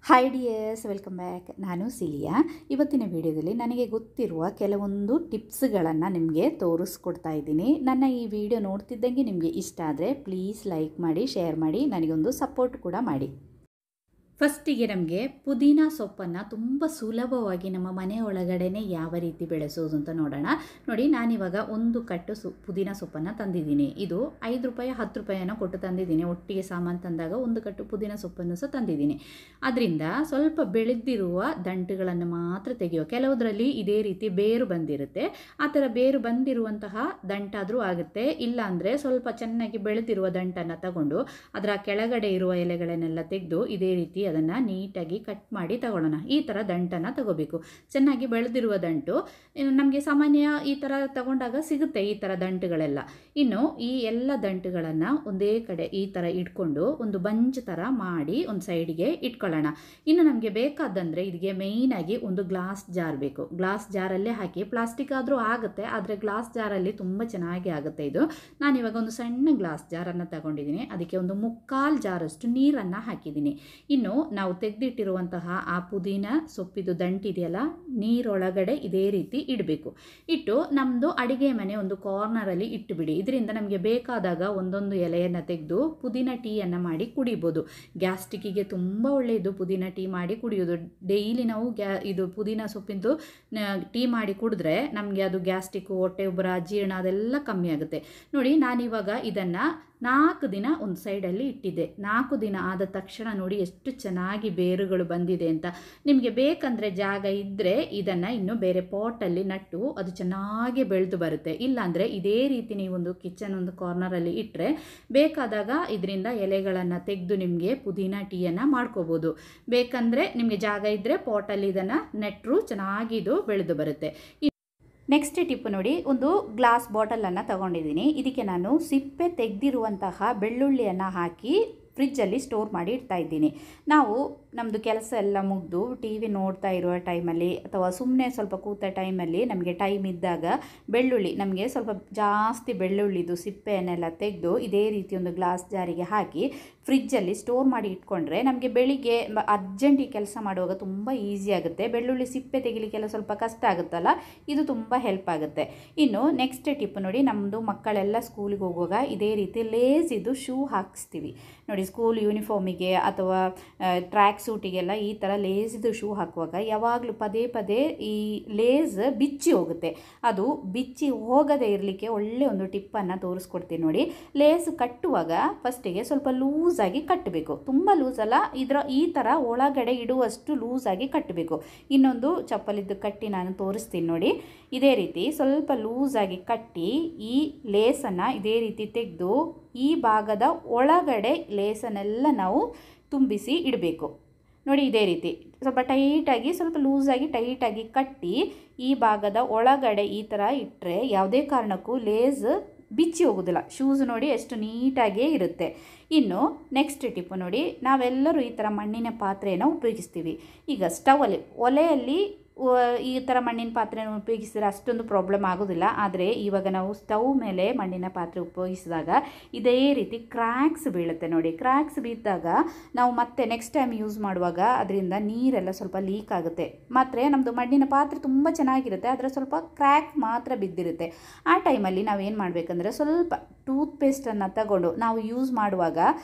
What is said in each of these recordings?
Hi dears, welcome back. ನಾನು cilia. ಇವತ್ತಿನ ವಿಡಿಯೋದಲ್ಲಿ ನನಗೆ ಗೊತ್ತಿರುವ ಕೆಲವೊಂದು ಟಿಪ್ಸ್ಗಳನ್ನು ನಿಮಗೆ ತೋರಿಸ್ಕೊಡ್ತಾ ಇದ್ದೀನಿ. ನನ್ನ ಈ ವಿಡಿಯೋ ನೋಡ್ತಿದ್ದಂಗೆ ನಿಮಗೆ ಇಷ್ಟ ಆದರೆ ಪ್ಲೀಸ್ ಲೈಕ್ ಮಾಡಿ, ಶೇರ್ ಮಾಡಿ, ನನಗೊಂದು ಸಪೋರ್ಟ್ ಕೂಡ ಮಾಡಿ. ಫಸ್ಟಿಗೆ ನಮಗೆ ಪುದೀನ ಸೊಪ್ಪನ್ನು ತುಂಬ ಸುಲಭವಾಗಿ ನಮ್ಮ ಮನೆ ಒಳಗಡೆನೆ ಯಾವ ರೀತಿ ಬೆಳೆಸೋದು ಅಂತ ನೋಡೋಣ. ನೋಡಿ, ನಾನಿವಾಗ ಒಂದು ಕಟ್ಟು ಪುದೀನ ಸೊಪ್ಪನ್ನು ತಂದಿದ್ದೀನಿ. ಇದು 5 ರೂಪಾಯಿ 10 ರೂಪಾಯಿಯನ್ನು ಕೊಟ್ಟು ತಂದಿದ್ದೀನಿ. ಒಟ್ಟಿಗೆ ಸಾಮಾನು ತಂದಾಗ ಒಂದು ಕಟ್ಟು ಪುದೀನ ಸೊಪ್ಪನ್ನು ಸಹ ತಂದಿದ್ದೀನಿ. ಅದರಿಂದ ಸ್ವಲ್ಪ ಬೆಳೆದಿರುವ ದಂಟುಗಳನ್ನು ಮಾತ್ರ ತೆಗೆಯುವ. ಕೆಲವುದರಲ್ಲಿ ಇದೇ ರೀತಿ ಬೇರು ಬಂದಿರುತ್ತೆ. ಆ ಥರ ಬೇರು ಬಂದಿರುವಂತಹ ದಂಟಾದರೂ ಆಗುತ್ತೆ. ಇಲ್ಲಾಂದರೆ ಸ್ವಲ್ಪ ಚೆನ್ನಾಗಿ ಬೆಳೆದಿರುವ ದಂಟನ್ನು ತಗೊಂಡು ಅದರ ಕೆಳಗಡೆ ಇರುವ ಎಲೆಗಳನ್ನೆಲ್ಲ ತೆಗೆದು ಇದೇ ರೀತಿ ಅದನ್ನು ನೀಟಾಗಿ ಕಟ್ ಮಾಡಿ ತಗೊಳ್ಳೋಣ. ಈ ಥರ ದಂಟನ್ನು ತಗೋಬೇಕು. ಚೆನ್ನಾಗಿ ಬೆಳೆದಿರುವ ದಂಟು ನಮಗೆ ಸಾಮಾನ್ಯ ಈ ಥರ ತಗೊಂಡಾಗ ಸಿಗುತ್ತೆ, ಈ ಥರ ದಂಟುಗಳೆಲ್ಲ. ಇನ್ನು ಈ ಎಲ್ಲ ದಂಟುಗಳನ್ನು ಒಂದೇ ಕಡೆ ಈ ಥರ ಇಟ್ಕೊಂಡು ಒಂದು ಬಂಚ್ ಥರ ಮಾಡಿ ಒಂದು ಸೈಡಿಗೆ ಇಟ್ಕೊಳ್ಳೋಣ. ಇನ್ನು ನಮಗೆ ಬೇಕಾದಂದರೆ ಇದಕ್ಕೆ ಮೇಯ್ನಾಗಿ ಒಂದು ಗ್ಲಾಸ್ ಜಾರ್ ಬೇಕು. ಗ್ಲಾಸ್ ಜಾರಲ್ಲೇ ಹಾಕಿ, ಪ್ಲಾಸ್ಟಿಕ್ ಆದರೂ ಆಗುತ್ತೆ, ಆದರೆ ಗ್ಲಾಸ್ ಜಾರಲ್ಲಿ ತುಂಬ ಚೆನ್ನಾಗಿ ಆಗುತ್ತೆ ಇದು. ನಾನಿವಾಗ ಒಂದು ಸಣ್ಣ ಗ್ಲಾಸ್ ಜಾರನ್ನು ತಗೊಂಡಿದ್ದೀನಿ. ಅದಕ್ಕೆ ಒಂದು 3/4 ಜಾರಷ್ಟು ನೀರನ್ನು ಹಾಕಿದ್ದೀನಿ. ಇನ್ನು ನಾವು ತೆಗೆದಿಟ್ಟಿರುವಂತಹ ಆ ಪುದೀನ ಸೊಪ್ಪಿದು ದಂಟಿದೆಯಲ್ಲ, ನೀರೊಳಗಡೆ ಇದೇ ರೀತಿ ಇಡಬೇಕು. ಇಟ್ಟು ನಮ್ಮದು ಅಡುಗೆ ಮನೆ ಒಂದು ಕಾರ್ನರಲ್ಲಿ ಇಟ್ಟುಬಿಡಿ. ಇದರಿಂದ ನಮಗೆ ಬೇಕಾದಾಗ ಒಂದೊಂದು ಎಲೆಯನ್ನು ತೆಗೆದು ಪುದೀನ ಟೀಯನ್ನು ಮಾಡಿ ಕುಡಿಬೋದು. ಗ್ಯಾಸ್ಟ್ರಿಕ್ಕಿಗೆ ತುಂಬ ಒಳ್ಳೆಯದು ಪುದೀನ ಟೀ ಮಾಡಿ ಕುಡಿಯೋದು. ಡೈಲಿ ನಾವು ಇದು ಪುದೀನ ಸೊಪ್ಪಿಂದು ಟೀ ಮಾಡಿ ಕುಡಿದ್ರೆ ನಮಗೆ ಅದು ಗ್ಯಾಸ್ಟ್ರಿಕ್ಕು, ಹೊಟ್ಟೆ ಉಬ್ಬರ, ಅಜೀರ್ಣ ಅದೆಲ್ಲ ಕಮ್ಮಿ ಆಗುತ್ತೆ. ನೋಡಿ, ನಾನಿವಾಗ ಇದನ್ನು 4 ದಿನ ಒಂದು ಸೈಡಲ್ಲಿ ಇಟ್ಟಿದ್ದೆ. 4 ದಿನ ಆದ ತಕ್ಷಣ ನೋಡಿ ಎಷ್ಟು ಚೆನ್ನಾಗಿ ಬೇರುಗಳು ಬಂದಿದೆ ಅಂತ. ನಿಮಗೆ ಬೇಕಂದರೆ ಜಾಗ ಇದ್ದರೆ ಇದನ್ನು ಇನ್ನು ಬೇರೆ ಪಾಟಲ್ಲಿ ನಟ್ಟು ಅದು ಚೆನ್ನಾಗಿ ಬೆಳೆದು ಬರುತ್ತೆ. ಇಲ್ಲಾಂದರೆ ಇದೇ ರೀತಿ ನೀವೊಂದು ಕಿಚನ್ ಒಂದು ಕಾರ್ನರಲ್ಲಿ ಇಟ್ಟರೆ ಬೇಕಾದಾಗ ಇದರಿಂದ ಎಲೆಗಳನ್ನು ತೆಗೆದು ನಿಮಗೆ ಪುದೀನ ಟೀಯನ್ನು ಮಾಡ್ಕೋಬೋದು. ಬೇಕಂದರೆ ನಿಮಗೆ ಜಾಗ ಇದ್ದರೆ ಪಾಟಲ್ಲಿ ಇದನ್ನು ನೆಟ್ಟರು ಚೆನ್ನಾಗಿ ಇದು ಬೆಳೆದು ಬರುತ್ತೆ. ನೆಕ್ಸ್ಟ್ ಟಿಪ್ ನೋಡಿ, ಒಂದು ಗ್ಲಾಸ್ ಬಾಟಲನ್ನು ತಗೊಂಡಿದ್ದೀನಿ. ಇದಕ್ಕೆ ನಾನು ಸಿಪ್ಪೆ ತೆಗೆದಿರುವಂತಹ ಬೆಳ್ಳುಳ್ಳಿಯನ್ನು ಹಾಕಿ ಫ್ರಿಜ್ಜಲ್ಲಿ ಸ್ಟೋರ್ ಮಾಡಿ ಇಡ್ತಾ ಇದ್ದೀನಿ. ನಾವು ನಮ್ಮದು ಕೆಲಸ ಎಲ್ಲ ಮುಗಿದು ಟಿ ವಿ ನೋಡ್ತಾ ಇರುವ ಟೈಮಲ್ಲಿ ಅಥವಾ ಸುಮ್ಮನೆ ಸ್ವಲ್ಪ ಕೂತ ಟೈಮಲ್ಲಿ ನಮಗೆ ಟೈಮ್ ಇದ್ದಾಗ ಬೆಳ್ಳುಳ್ಳಿ, ನಮಗೆ ಸ್ವಲ್ಪ ಜಾಸ್ತಿ ಬೆಳ್ಳುಳ್ಳಿದು ಸಿಪ್ಪೆಯನ್ನೆಲ್ಲ ತೆಗೆದು ಇದೇ ರೀತಿ ಒಂದು ಗ್ಲಾಸ್ ಜಾರಿಗೆ ಹಾಕಿ ಫ್ರಿಜ್ಜಲ್ಲಿ ಸ್ಟೋರ್ ಮಾಡಿ ಇಟ್ಕೊಂಡ್ರೆ ನಮಗೆ ಬೆಳಿಗ್ಗೆ ಅರ್ಜೆಂಟಿಗೆ ಕೆಲಸ ಮಾಡುವಾಗ ತುಂಬ ಈಸಿ ಆಗುತ್ತೆ. ಬೆಳ್ಳುಳ್ಳಿ ಸಿಪ್ಪೆ ತೆಗಿಲಿಕ್ಕೆಲ್ಲ ಸ್ವಲ್ಪ ಕಷ್ಟ ಆಗುತ್ತಲ್ಲ, ಇದು ತುಂಬ ಹೆಲ್ಪ್ ಆಗುತ್ತೆ. ಇನ್ನು ನೆಕ್ಸ್ಟ್ ಟಿಪ್ ನೋಡಿ, ನಮ್ಮದು ಮಕ್ಕಳೆಲ್ಲ ಸ್ಕೂಲಿಗೆ ಹೋಗುವಾಗ ಇದೇ ರೀತಿ ಲೇಸ್ ಇದು ಶೂ ಹಾಕಿಸ್ತೀವಿ ನೋಡಿ. ಸ್ಕೂಲ್ ಯೂನಿಫಾರ್ಮಿಗೆ ಅಥವಾ ಟ್ರ್ಯಾಕ್ ಸೂಟಿಗೆಲ್ಲ ಈ ಥರ ಲೇಸಿದು ಶೂ ಹಾಕುವಾಗ ಯಾವಾಗಲೂ ಪದೇ ಪದೇ ಈ ಲೇಸ್ ಬಿಚ್ಚಿ ಹೋಗುತ್ತೆ. ಅದು ಬಿಚ್ಚಿ ಹೋಗದೇ ಇರಲಿಕ್ಕೆ ಒಳ್ಳೆ ಒಂದು ಟಿಪ್ಪನ್ನು ತೋರಿಸ್ಕೊಡ್ತೀನಿ ನೋಡಿ. ಲೇಸ್ ಕಟ್ಟುವಾಗ ಫಸ್ಟಿಗೆ ಸ್ವಲ್ಪ ಲೂಸಾಗಿ ಕಟ್ಟಬೇಕು. ತುಂಬ ಲೂಸಲ್ಲ, ಈ ಥರ ಒಳಗಡೆ ಇಡುವಷ್ಟು ಲೂಸಾಗಿ ಕಟ್ಟಬೇಕು. ಇನ್ನೊಂದು ಚಪ್ಪಲಿದ್ದು ಕಟ್ಟಿ ನಾನು ತೋರಿಸ್ತೀನಿ ನೋಡಿ. ಇದೇ ರೀತಿ ಸ್ವಲ್ಪ ಲೂಸಾಗಿ ಕಟ್ಟಿ ಈ ಲೇಸನ್ನು ಇದೇ ರೀತಿ ತೆಗೆದು ಈ ಭಾಗದ ಒಳಗಡೆ ಲೇಸನ್ನೆಲ್ಲ ನಾವು ತುಂಬಿಸಿ ಇಡಬೇಕು ನೋಡಿ. ಇದೇ ರೀತಿ ಸ್ವಲ್ಪ ಟೈಟಾಗಿ, ಸ್ವಲ್ಪ ಲೂಸಾಗಿ ಟೈಟಾಗಿ ಕಟ್ಟಿ ಈ ಭಾಗದ ಒಳಗಡೆ ಈ ಥರ ಇಟ್ಟರೆ ಯಾವುದೇ ಕಾರಣಕ್ಕೂ ಲೇಸ್ ಬಿಚ್ಚಿ ಹೋಗೋದಿಲ್ಲ. ಶೂಸ್ ನೋಡಿ ಎಷ್ಟು ನೀಟಾಗಿಯೇ ಇರುತ್ತೆ. ಇನ್ನು ನೆಕ್ಸ್ಟ್ ಟಿಪ್ ನೋಡಿ, ನಾವೆಲ್ಲರೂ ಈ ಥರ ಮಣ್ಣಿನ ಪಾತ್ರೆಯನ್ನು ಉಪಯೋಗಿಸ್ತೀವಿ. ಈಗ ಸ್ಟವಲ್ಲಿ, ಒಲೆಯಲ್ಲಿ ಈ ಥರ ಮಣ್ಣಿನ ಪಾತ್ರೆಯನ್ನು ಉಪಯೋಗಿಸಿದ್ರೆ ಅಷ್ಟೊಂದು ಪ್ರಾಬ್ಲಮ್ ಆಗೋದಿಲ್ಲ. ಆದರೆ ಇವಾಗ ನಾವು ಸ್ಟವ್ ಮೇಲೆ ಮಣ್ಣಿನ ಪಾತ್ರೆ ಉಪಯೋಗಿಸಿದಾಗ ಇದೇ ರೀತಿ ಕ್ರ್ಯಾಕ್ಸ್ ಬೀಳುತ್ತೆ ನೋಡಿ. ಕ್ರ್ಯಾಕ್ಸ್ ಬಿದ್ದಾಗ ನಾವು ಮತ್ತೆ ನೆಕ್ಸ್ಟ್ ಟೈಮ್ ಯೂಸ್ ಮಾಡುವಾಗ ಅದರಿಂದ ನೀರೆಲ್ಲ ಸ್ವಲ್ಪ ಲೀಕ್ ಆಗುತ್ತೆ. ಮಾತ್ರ ನಮ್ಮದು ಮಣ್ಣಿನ ಪಾತ್ರೆ ತುಂಬ ಚೆನ್ನಾಗಿರುತ್ತೆ, ಆದರೆ ಸ್ವಲ್ಪ ಕ್ರ್ಯಾಕ್ ಮಾತ್ರ ಬಿದ್ದಿರುತ್ತೆ. ಆ ಟೈಮಲ್ಲಿ ನಾವೇನು ಮಾಡಬೇಕಂದ್ರೆ ಸ್ವಲ್ಪ ಟೂತ್ಪೇಸ್ಟನ್ನು ತಗೊಂಡು, ನಾವು ಯೂಸ್ ಮಾಡುವಾಗ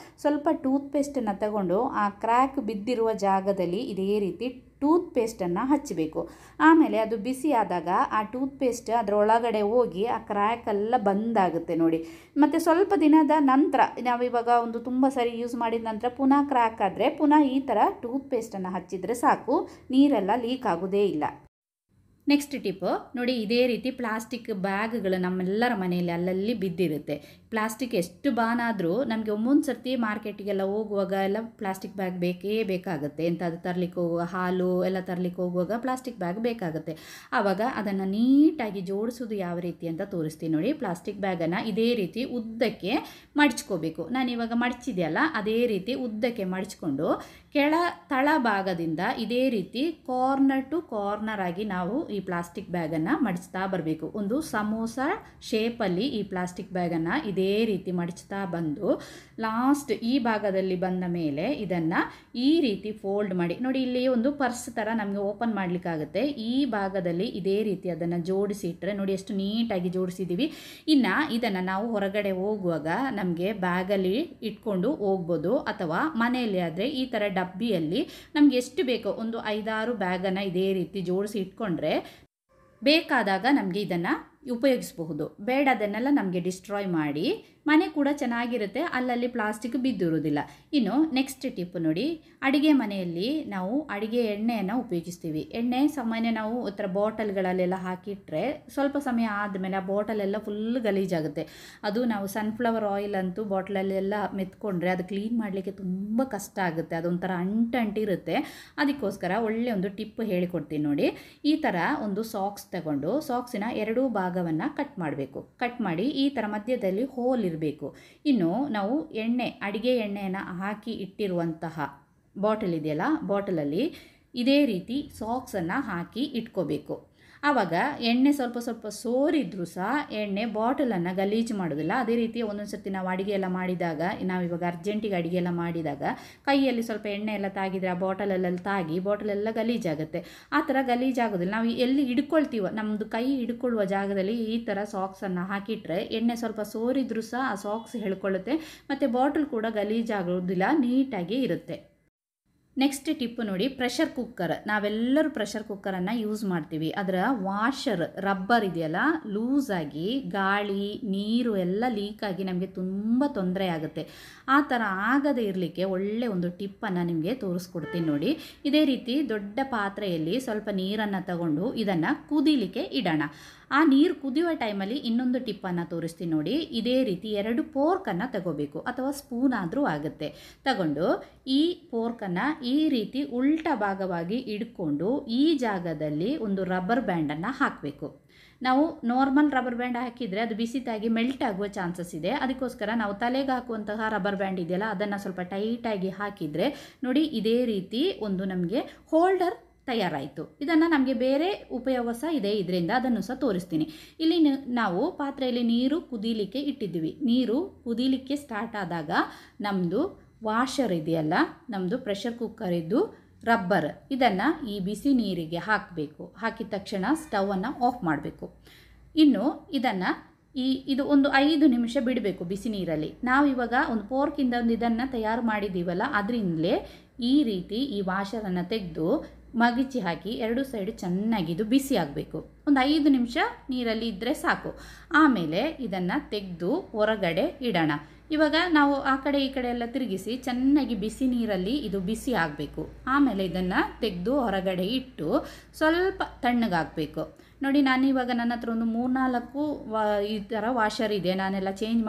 ಸ್ವಲ್ಪ ಟೂತ್ಪೇಸ್ಟನ್ನು ತಗೊಂಡು ಆ ಕ್ರ್ಯಾಕ್ ಬಿದ್ದಿರುವ ಜಾಗದಲ್ಲಿ ಇದೇ ರೀತಿ ಟೂತ್ಪೇಸ್ಟನ್ನು ಹಚ್ಚಬೇಕು. ಆಮೇಲೆ ಅದು ಬಿಸಿ ಆದಾಗ ಆ ಟೂತ್ಪೇಸ್ಟ್ ಅದರೊಳಗಡೆ ಹೋಗಿ ಆ ಕ್ರ್ಯಾಕೆಲ್ಲ ಬಂದಾಗುತ್ತೆ ನೋಡಿ. ಮತ್ತು ಸ್ವಲ್ಪ ದಿನದ ನಂತರ ನಾವಿವಾಗ ಒಂದು ತುಂಬ ಸರಿ ಯೂಸ್ ಮಾಡಿದ ನಂತರ ಪುನಃ ಕ್ರ್ಯಾಕ್ ಆದರೆ ಪುನಃ ಈ ಥರ ಟೂತ್ಪೇಸ್ಟನ್ನು ಹಚ್ಚಿದರೆ ಸಾಕು, ನೀರೆಲ್ಲ ಲೀಕ್ ಆಗೋದೇ ಇಲ್ಲ. ನೆಕ್ಸ್ಟ್ ಟಿಪ್ ನೋಡಿ, ಇದೇ ರೀತಿ ಪ್ಲಾಸ್ಟಿಕ್ ಬ್ಯಾಗ್ಗಳು ನಮ್ಮೆಲ್ಲರ ಮನೆಯಲ್ಲಿ ಅಲ್ಲಲ್ಲಿ ಬಿದ್ದಿರುತ್ತೆ. ಪ್ಲಾಸ್ಟಿಕ್ ಎಷ್ಟು ಬಾನಾದರೂ ನಮಗೆ ಒಂದೊಂದು ಸರ್ತಿ ಮಾರ್ಕೆಟಿಗೆಲ್ಲ ಹೋಗುವಾಗ ಎಲ್ಲ ಪ್ಲಾಸ್ಟಿಕ್ ಬ್ಯಾಗ್ ಬೇಕೇ ಬೇಕಾಗುತ್ತೆ. ಎಂತಾದರೂ ತರಲಿಕ್ಕೆ ಹೋಗುವಾಗ, ಹಾಲು ಎಲ್ಲ ತರಲಿಕ್ಕೆ ಹೋಗುವಾಗ ಪ್ಲಾಸ್ಟಿಕ್ ಬ್ಯಾಗ್ ಬೇಕಾಗುತ್ತೆ. ಆವಾಗ ಅದನ್ನು ನೀಟಾಗಿ ಜೋಡಿಸೋದು ಯಾವ ರೀತಿ ಅಂತ ತೋರಿಸ್ತೀನಿ ನೋಡಿ. ಪ್ಲಾಸ್ಟಿಕ್ ಬ್ಯಾಗನ್ನು ಇದೇ ರೀತಿ ಉದ್ದಕ್ಕೆ ಮಡಚ್ಕೋಬೇಕು. ನಾನಿವಾಗ ಮಡಚಿದೆಯಲ್ಲ, ಅದೇ ರೀತಿ ಉದ್ದಕ್ಕೆ ಮಡಚ್ಕೊಂಡು ತಳಭಾಗದಿಂದ ಇದೇ ರೀತಿ ಕಾರ್ನರ್ ಟು ಕಾರ್ನರ್ ಆಗಿ ನಾವು ಈ ಪ್ಲಾಸ್ಟಿಕ್ ಬ್ಯಾಗನ್ನು ಮಡಿಸ್ತಾ ಬರಬೇಕು. ಒಂದು ಸಮೋಸ ಶೇಪಲ್ಲಿ ಈ ಪ್ಲಾಸ್ಟಿಕ್ ಬ್ಯಾಗನ್ನು ಇದೇ ಇದೇ ರೀತಿ ಮಡಚ್ತಾ ಬಂದು ಲಾಸ್ಟ್ ಈ ಭಾಗದಲ್ಲಿ ಬಂದ ಮೇಲೆ ಇದನ್ನು ಈ ರೀತಿ ಫೋಲ್ಡ್ ಮಾಡಿ ನೋಡಿ. ಇಲ್ಲಿ ಒಂದು ಪರ್ಸ್ ಥರ ನಮಗೆ ಓಪನ್ ಮಾಡಲಿಕ್ಕಾಗುತ್ತೆ. ಈ ಭಾಗದಲ್ಲಿ ಇದೇ ರೀತಿ ಅದನ್ನು ಜೋಡಿಸಿ ಇಟ್ಟರೆ ನೋಡಿ ಎಷ್ಟು ನೀಟಾಗಿ ಜೋಡಿಸಿದ್ದೀವಿ. ಇನ್ನು ಇದನ್ನು ನಾವು ಹೊರಗಡೆ ಹೋಗುವಾಗ ನಮಗೆ ಬ್ಯಾಗಲ್ಲಿ ಇಟ್ಕೊಂಡು ಹೋಗ್ಬೋದು, ಅಥವಾ ಮನೆಯಲ್ಲಿ ಆದರೆ ಈ ಥರ ಡಬ್ಬಿಯಲ್ಲಿ ನಮಗೆ ಎಷ್ಟು ಬೇಕೋ ಒಂದು 5-6 ಬ್ಯಾಗನ್ನು ಇದೇ ರೀತಿ ಜೋಡಿಸಿ ಇಟ್ಕೊಂಡ್ರೆ ಬೇಕಾದಾಗ ನಮಗೆ ಇದನ್ನು ಉಪಯೋಗಿಸಬಹುದು. ಬೇಡದನ್ನೆಲ್ಲ ನಮಗೆ ಡಿಸ್ಟ್ರಾಯ್ ಮಾಡಿ ಮನೆ ಕೂಡ ಚೆನ್ನಾಗಿರುತ್ತೆ, ಅಲ್ಲಲ್ಲಿ ಪ್ಲಾಸ್ಟಿಕ್ ಬಿದ್ದಿರೋದಿಲ್ಲ. ಇನ್ನು ನೆಕ್ಸ್ಟ್ ಟಿಪ್ ನೋಡಿ, ಅಡುಗೆ ಮನೆಯಲ್ಲಿ ನಾವು ಅಡುಗೆ ಎಣ್ಣೆಯನ್ನು ಉಪಯೋಗಿಸ್ತೀವಿ. ಎಣ್ಣೆ ಸಾಮಾನ್ಯ ನಾವು ಈ ಥರ ಬಾಟಲ್ಗಳಲ್ಲೆಲ್ಲ ಹಾಕಿಟ್ರೆ ಸ್ವಲ್ಪ ಸಮಯ ಆದಮೇಲೆ ಆ ಬಾಟಲೆಲ್ಲ ಫುಲ್ ಗಲೀಜಾಗುತ್ತೆ. ಅದು ನಾವು ಸನ್ಫ್ಲವರ್ ಆಯಿಲ್ ಅಂತೂ ಬಾಟ್ಲಲ್ಲೆಲ್ಲ ಮೆತ್ಕೊಂಡ್ರೆ ಅದು ಕ್ಲೀನ್ ಮಾಡಲಿಕ್ಕೆ ತುಂಬ ಕಷ್ಟ ಆಗುತ್ತೆ, ಅದೊಂಥರ ಅಂಟಿರುತ್ತೆ. ಅದಕ್ಕೋಸ್ಕರ ಒಳ್ಳೆ ಒಂದು ಟಿಪ್ ಹೇಳಿಕೊಡ್ತೀನಿ ನೋಡಿ. ಈ ಥರ ಒಂದು ಸಾಕ್ಸ್ ತಗೊಂಡು ಸಾಕ್ಸಿನ 2 ಭಾಗವನ್ನು ಕಟ್ ಮಾಡಬೇಕು. ಕಟ್ ಮಾಡಿ ಈ ಥರ ಮಧ್ಯದಲ್ಲಿ ಹೋಲ್ ಇರಬೇಕು. ಇನ್ನು ನಾವು ಅಡಿಗೆ ಎಣ್ಣೆಯನ್ನು ಹಾಕಿ ಇಟ್ಟಿರುವಂತಹ ಬಾಟಲ್ ಇದೆಯಲ್ಲ, ಬಾಟಲಲ್ಲಿ ಇದೇ ರೀತಿ ಸಾಕ್ಸನ್ನು ಹಾಕಿ ಇಟ್ಕೋಬೇಕು. ಆವಾಗ ಎಣ್ಣೆ ಸ್ವಲ್ಪ ಸ್ವಲ್ಪ ಸೋರಿದ್ರೂ ಸಹ ಎಣ್ಣೆ ಬಾಟಲನ್ನು ಗಲೀಜು ಮಾಡೋದಿಲ್ಲ. ಅದೇ ರೀತಿ ಒಂದೊಂದು ಸರ್ತಿ ನಾವು ಅಡುಗೆ ಎಲ್ಲ ಮಾಡಿದಾಗ, ನಾವಿವಾಗ ಅರ್ಜೆಂಟಿಗೆ ಅಡುಗೆ ಎಲ್ಲ ಮಾಡಿದಾಗ ಕೈಯಲ್ಲಿ ಸ್ವಲ್ಪ ಎಣ್ಣೆ ಎಲ್ಲ ತಾಗಿದರೆ ಆ ಬಾಟಲಲ್ಲೆಲ್ಲ ತಾಗಿ ಬಾಟಲೆಲ್ಲ ಗಲೀಜಾಗುತ್ತೆ. ಆ ಥರ ಗಲೀಜಾಗೋದಿಲ್ಲ. ನಾವು ಎಲ್ಲಿ ಹಿಡ್ಕೊಳ್ತೀವೋ ನಮ್ಮದು ಕೈ ಹಿಡ್ಕೊಳ್ಳುವ ಜಾಗದಲ್ಲಿ ಈ ಥರ ಸಾಕ್ಸನ್ನು ಹಾಕಿಟ್ರೆ ಎಣ್ಣೆ ಸ್ವಲ್ಪ ಸೋರಿದ್ರೂ ಸಹ ಆ ಸಾಕ್ಸ್ ಹೇಳ್ಕೊಳ್ಳುತ್ತೆ, ಮತ್ತು ಬಾಟಲ್ ಕೂಡ ಗಲೀಜಾಗೋದಿಲ್ಲ, ನೀಟಾಗಿ ಇರುತ್ತೆ. ನೆಕ್ಸ್ಟ್ ಟಿಪ್ ನೋಡಿ, ಪ್ರೆಷರ್ ಕುಕ್ಕರ್. ನಾವೆಲ್ಲರೂ ಪ್ರೆಷರ್ ಕುಕ್ಕರನ್ನು ಯೂಸ್ ಮಾಡ್ತೀವಿ. ಅದರ ವಾಷರ್ ರಬ್ಬರ್ ಇದೆಯಲ್ಲ, ಲೂಸಾಗಿ ಗಾಳಿ ನೀರು ಎಲ್ಲ ಲೀಕಾಗಿ ನಮಗೆ ತುಂಬ ತೊಂದರೆ ಆಗುತ್ತೆ. ಆ ಥರ ಆಗದೇ ಇರಲಿಕ್ಕೆ ಒಳ್ಳೆ ಒಂದು ಟಿಪ್ಪನ್ನು ನಿಮಗೆ ತೋರಿಸ್ಕೊಡ್ತೀನಿ ನೋಡಿ. ಇದೇ ರೀತಿ ದೊಡ್ಡ ಪಾತ್ರೆಯಲ್ಲಿ ಸ್ವಲ್ಪ ನೀರನ್ನು ತಗೊಂಡು ಇದನ್ನು ಕುದೀಲಿಕ್ಕೆ ಇಡೋಣ. ಆ ನೀರು ಕುದಿಯುವ ಟೈಮಲ್ಲಿ ಇನ್ನೊಂದು ಟಿಪ್ಪನ್ನು ತೋರಿಸ್ತೀನಿ ನೋಡಿ. ಇದೇ ರೀತಿ 2 ಫೋರ್ಕನ್ನು ತಗೋಬೇಕು, ಅಥವಾ ಸ್ಪೂನ್ ಆದರೂ ಆಗುತ್ತೆ. ತಗೊಂಡು ಈ ಫೋರ್ಕನ್ನು ಈ ರೀತಿ ಉಲ್ಟಾ ಭಾಗವಾಗಿ ಇಟ್ಕೊಂಡು ಈ ಜಾಗದಲ್ಲಿ ಒಂದು ರಬ್ಬರ್ ಬ್ಯಾಂಡನ್ನು ಹಾಕಬೇಕು. ನಾವು ನಾರ್ಮಲ್ ರಬ್ಬರ್ ಬ್ಯಾಂಡ್ ಹಾಕಿದರೆ ಅದು ಬಿಸಿತಾಗಿ ಮೆಲ್ಟ್ ಆಗುವ ಚಾನ್ಸಸ್ ಇದೆ. ಅದಕ್ಕೋಸ್ಕರ ನಾವು ತಲೆಗೆ ಹಾಕುವಂತಹ ರಬ್ಬರ್ ಬ್ಯಾಂಡ್ ಇದೆಯಲ್ಲ, ಅದನ್ನು ಸ್ವಲ್ಪ ಟೈಟಾಗಿ ಹಾಕಿದರೆ ನೋಡಿ ಇದೇ ರೀತಿ ಒಂದು ನಮಗೆ ಹೋಲ್ಡರ್ ತಯಾರಾಯಿತು. ಇದನ್ನು ನಮಗೆ ಬೇರೆ ಉಪಯೋಗ ಸಹ ಇದೆ ಇದರಿಂದ, ಅದನ್ನು ಸಹ ತೋರಿಸ್ತೀನಿ. ಇಲ್ಲಿ ನಾವು ಪಾತ್ರೆಯಲ್ಲಿ ನೀರು ಕುದೀಲಿಕ್ಕೆ ಇಟ್ಟಿದ್ದೀವಿ. ನೀರು ಕುದೀಲಿಕ್ಕೆ ಸ್ಟಾರ್ಟ್ ಆದಾಗ ನಮ್ಮದು ವಾಷರ್ ಇದೆಯಲ್ಲ, ನಮ್ಮದು ಪ್ರೆಷರ್ ಕುಕ್ಕರಿದ್ದು ರಬ್ಬರ್, ಇದನ್ನು ಈ ಬಿಸಿ ನೀರಿಗೆ ಹಾಕಬೇಕು. ಹಾಕಿದ ತಕ್ಷಣ ಸ್ಟವನ್ನು ಆಫ್ ಮಾಡಬೇಕು. ಇನ್ನು ಇದು ಒಂದು 5 ನಿಮಿಷ ಬಿಡಬೇಕು ಬಿಸಿ ನೀರಲ್ಲಿ. ನಾವಿವಾಗ ಒಂದು ಫೋರ್ಕಿಂದ ಒಂದು ಇದನ್ನು ತಯಾರು ಮಾಡಿದ್ದೀವಲ್ಲ, ಅದರಿಂದಲೇ ಈ ರೀತಿ ಈ ವಾಷರನ್ನು ತೆಗೆದು ಮಗಿಚಿ ಹಾಕಿ 2 ಸೈಡು ಚೆನ್ನಾಗಿದು ಬಿಸಿ ಆಗಬೇಕು. ಒಂದು 5 ನಿಮಿಷ ನೀರಲ್ಲಿ ಇದ್ದರೆ ಸಾಕು. ಆಮೇಲೆ ಇದನ್ನು ತೆಗೆದು ಹೊರಗಡೆ ಇಡೋಣ. ಇವಾಗ ನಾವು ಆ ಕಡೆ ಈ ಕಡೆ ಎಲ್ಲ ತಿರುಗಿಸಿ ಚೆನ್ನಾಗಿ ಬಿಸಿ ನೀರಲ್ಲಿ ಇದು ಬಿಸಿ ಆಗಬೇಕು. ಆಮೇಲೆ ಇದನ್ನು ತೆಗೆದು ಹೊರಗಡೆ ಇಟ್ಟು ಸ್ವಲ್ಪ ತಣ್ಣಗಾಗಬೇಕು. ನೋಡಿ, ನಾನಿವಾಗ ನನ್ನ ಹತ್ರ ಒಂದು 3-4 ಈ ಥರ ವಾಷರ್ ಇದೆ. ನಾನೆಲ್ಲ ಚೇಂಜ್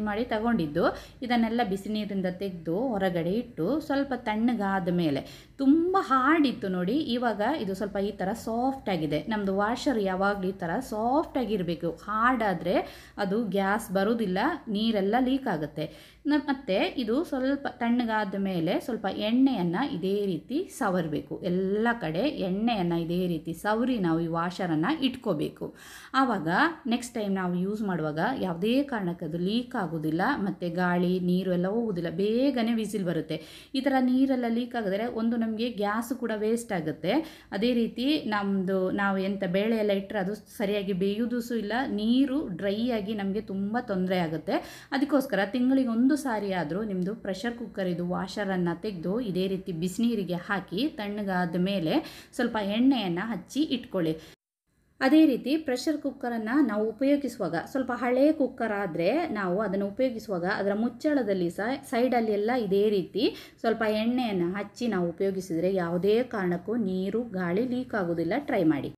ಮಾಡಿ ತಗೊಂಡಿದ್ದು. ಇದನ್ನೆಲ್ಲ ಬಿಸಿ ನೀರಿಂದ ತೆಗೆದು ಹೊರಗಡೆ ಇಟ್ಟು ಸ್ವಲ್ಪ ತಣ್ಣಗಾದ ಮೇಲೆ, ತುಂಬ ಹಾರ್ಡಿತ್ತು ನೋಡಿ, ಇವಾಗ ಇದು ಸ್ವಲ್ಪ ಈ ಥರ ಸಾಫ್ಟ್ ಆಗಿದೆ. ನಮ್ಮದು ವಾಷರ್ ಯಾವಾಗಲೂ ಈ ಥರ ಸಾಫ್ಟ್ ಆಗಿರಬೇಕು. ಹಾರ್ಡ್ ಆದರೆ ಅದು ಗ್ಯಾಸ್ ಬರೋದಿಲ್ಲ, ನೀರೆಲ್ಲ ಲೀಕ್ ಆಗುತ್ತೆ. ಮತ್ತು ಇದು ಸ್ವಲ್ಪ ತಣ್ಣಗಾದ ಮೇಲೆ ಸ್ವಲ್ಪ ಎಣ್ಣೆಯನ್ನು ಇದೇ ರೀತಿ ಸವರಬೇಕು. ಎಲ್ಲ ಕಡೆ ಎಣ್ಣೆಯನ್ನು ಇದೇ ರೀತಿ ಸವರಿ ನಾವು ಈ ವಾಷರನ್ನು ಇಟ್ಕೋಬೇಕು. ಆವಾಗ ನೆಕ್ಸ್ಟ್ ಟೈಮ್ ನಾವು ಯೂಸ್ ಮಾಡುವಾಗ ಯಾವುದೇ ಕಾರಣಕ್ಕೆ ಅದು ಲೀಕ್ ಆಗೋದಿಲ್ಲ, ಮತ್ತು ಗಾಳಿ ನೀರು ಎಲ್ಲ ಹೋಗೋದಿಲ್ಲ, ಬೇಗನೆ ವಿಸಿಲ್ ಬರುತ್ತೆ. ಈ ಥರ ನೀರೆಲ್ಲ ಲೀಕ್ ಆಗಿದ್ರೆ ಒಂದು ನಮಗೆ ಗ್ಯಾಸ್ ಕೂಡ ವೇಸ್ಟ್ ಆಗುತ್ತೆ. ಅದೇ ರೀತಿ ನಾವು ಎಂಥ ಬೇಳೆ ಎಲ್ಲ ಇಟ್ಟರೆ ಅದು ಸರಿಯಾಗಿ ಬೇಯೋದು ಇಲ್ಲ, ನೀರು ಡ್ರೈ ಆಗಿ ನಮಗೆ ತುಂಬ ತೊಂದರೆ ಆಗುತ್ತೆ. ಅದಕ್ಕೋಸ್ಕರ ತಿಂಗಳಿಗೆ 1 ಸಾರಿ ಆದರೂ ನಿಮ್ಮದು ಪ್ರೆಷರ್ ಕುಕ್ಕರ್ ಇದು ವಾಷರನ್ನು ತೆಗೆದು ಇದೇ ರೀತಿ ಬಿಸಿನೀರಿಗೆ ಹಾಕಿ ತಣ್ಣಗಾದ ಮೇಲೆ ಸ್ವಲ್ಪ ಎಣ್ಣೆಯನ್ನು ಹಚ್ಚಿ ಇಟ್ಕೊಳ್ಳಿ. ಅದೇ ರೀತಿ ಪ್ರೆಷರ್ ಕುಕ್ಕರನ್ನು ನಾವು ಉಪಯೋಗಿಸುವಾಗ, ಸ್ವಲ್ಪ ಹಳೆಯ ಕುಕ್ಕರ್ ಆದರೆ ನಾವು ಅದನ್ನು ಉಪಯೋಗಿಸುವಾಗ ಅದರ ಮುಚ್ಚಳದಲ್ಲಿ ಸಹ ಸೈಡಲ್ಲಿ ಎಲ್ಲ ಇದೇ ರೀತಿ ಸ್ವಲ್ಪ ಎಣ್ಣೆಯನ್ನು ಹಚ್ಚಿ ನಾವು ಉಪಯೋಗಿಸಿದರೆ ಯಾವುದೇ ಕಾರಣಕ್ಕೂ ನೀರು ಗಾಳಿ ಲೀಕ್ ಆಗೋದಿಲ್ಲ. ಟ್ರೈ ಮಾಡಿ.